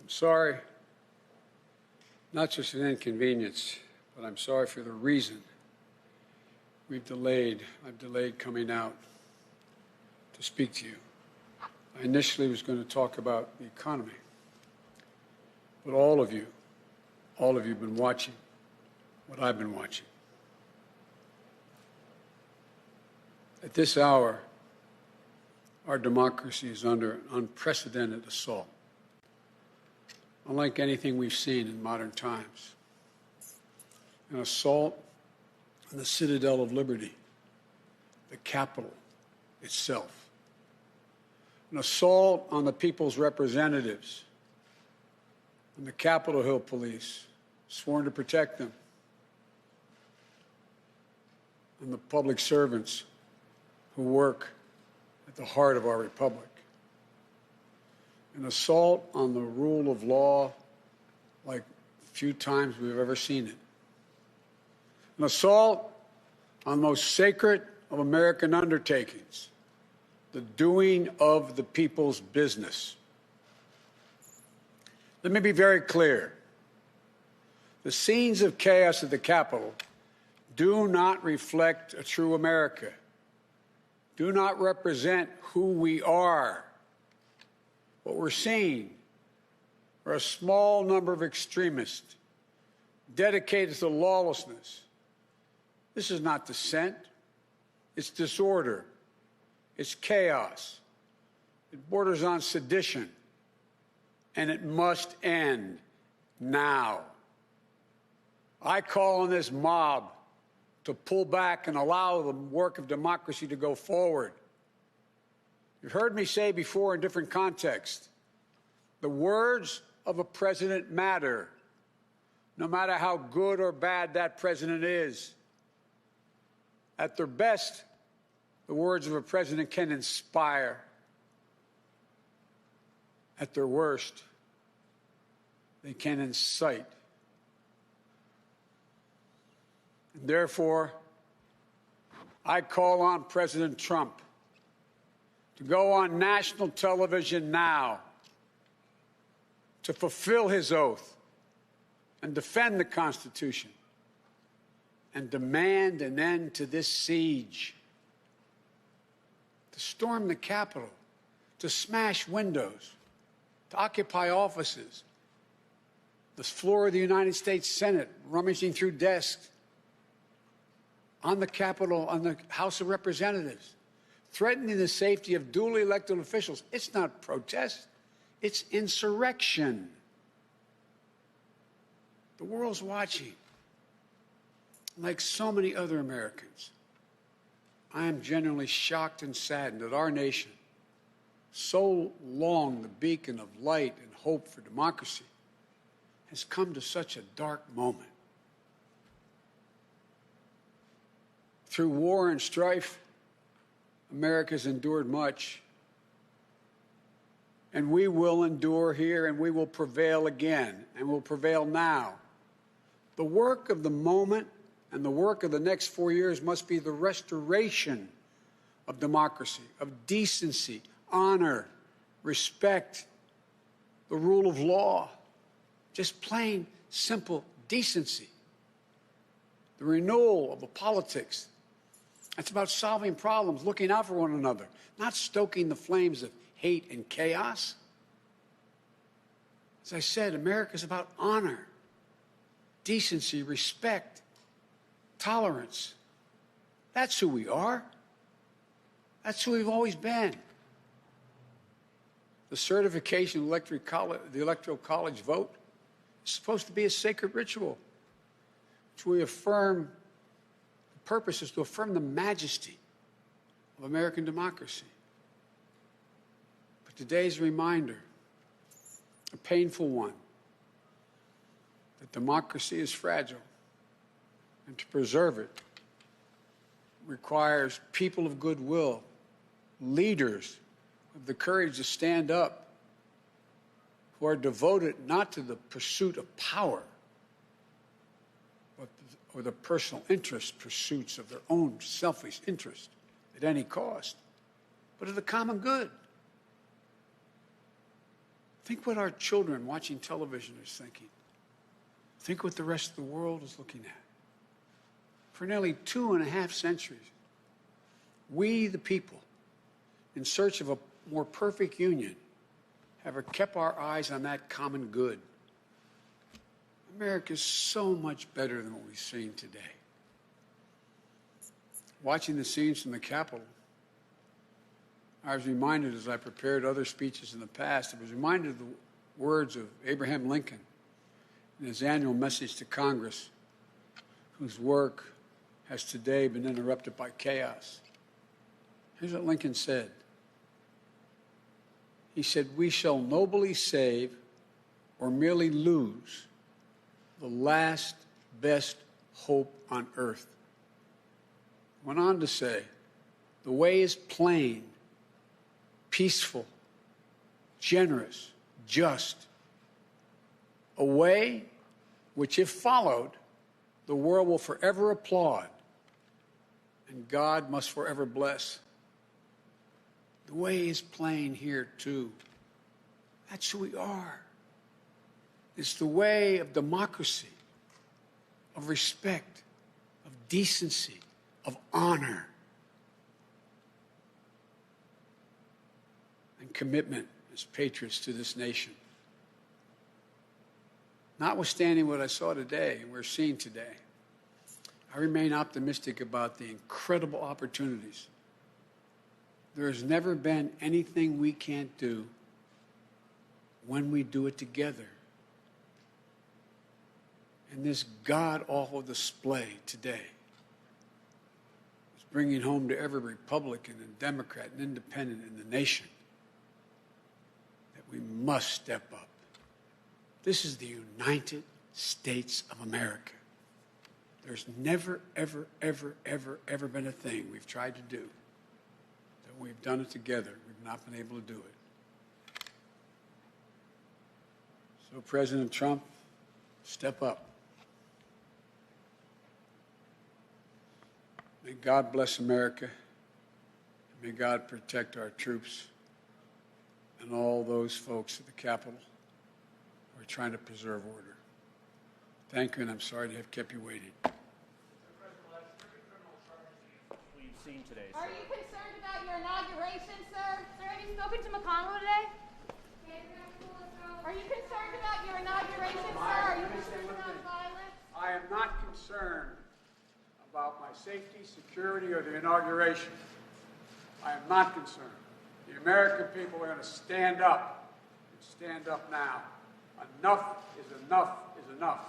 sorry, not just an inconvenience, but I'm sorry for the reason I've delayed coming out to speak to you. I initially was going to talk about the economy, but all of you have been watching what I've been watching. At this hour, our democracy is under an unprecedented assault, unlike anything we've seen in modern times. An assault on the citadel of liberty, the Capitol itself. An assault on the people's representatives and the Capitol Hill police, sworn to protect them, and the public servants who work at the heart of our republic. An assault on the rule of law like few times we've ever seen it. An assault on the most sacred of American undertakings, the doing of the people's business. Let me be very clear. The scenes of chaos at the Capitol do not reflect a true America, do not represent who we are. What we're seeing are a small number of extremists dedicated to lawlessness. This is not dissent. It's disorder. It's chaos. It borders on sedition. And it must end now. I call on this mob to pull back and allow the work of democracy to go forward. You've heard me say before in different contexts, the words of a president matter, no matter how good or bad that president is. At their best, the words of a president can inspire. At their worst, they can incite. And therefore, I call on President Trump to go on national television now to fulfill his oath and defend the Constitution and demand an end to this siege, to storm the Capitol, to smash windows, to occupy offices, the floor of the United States Senate, rummaging through desks, on the Capitol, on the House of Representatives, threatening the safety of duly elected officials. It's not protest, it's insurrection. The world's watching. Like so many other Americans, I am genuinely shocked and saddened that our nation, so long the beacon of light and hope for democracy, has come to such a dark moment. Through war and strife, America's endured much. And we will endure here, and we will prevail again, and will prevail now. The work of the moment and the work of the next 4 years must be the restoration of democracy, of decency, honor, respect, the rule of law, just plain, simple decency. The renewal of the politics. It's about solving problems, looking out for one another, not stoking the flames of hate and chaos. As I said, America is about honor, decency, respect, tolerance. That's who we are. That's who we've always been. The certification of the Electoral College vote is supposed to be a sacred ritual, which we affirm. The purpose is to affirm the majesty of American democracy. But today's reminder, a painful one, that democracy is fragile, and to preserve it requires people of goodwill, leaders with the courage to stand up, who are devoted not to the pursuit of power, or the personal interest pursuits of their own selfish interest at any cost, but of the common good. Think what our children watching television are thinking. Think what the rest of the world is looking at. For nearly 2.5 centuries, we, the people, in search of a more perfect union, have kept our eyes on that common good. America is so much better than what we've seen today. Watching the scenes from the Capitol, I was reminded, as I prepared other speeches in the past, I was reminded of the words of Abraham Lincoln in his annual message to Congress, whose work has today been interrupted by chaos. Here's what Lincoln said. He said, "We shall nobly save or merely lose the last best hope on earth." Went on to say, "The way is plain, peaceful, generous, just. A way which, if followed, the world will forever applaud and God must forever bless." The way is plain here, too. That's who we are. It's the way of democracy, of respect, of decency, of honor, and commitment as patriots to this nation. Notwithstanding what I saw today and we're seeing today, I remain optimistic about the incredible opportunities. There has never been anything we can't do when we do it together. And this god-awful display today is bringing home to every Republican and Democrat and Independent in the nation that we must step up. This is the United States of America. There's never, ever, ever, ever, ever been a thing we've tried to do that we've done it together. We've not been able to do it. So, President Trump, step up. May God bless America. May God protect our troops and all those folks at the Capitol who are trying to preserve order. Thank you, and I'm sorry to have kept you waiting. We've seen today, Are you concerned about your inauguration, sir? Sir, have you spoken to McConnell today? Are you concerned about your inauguration, sir? Are you concerned about violence? I am not concerned about my safety, security, or the inauguration. I am not concerned. The American people are going to stand up, and stand up now. Enough is enough is enough.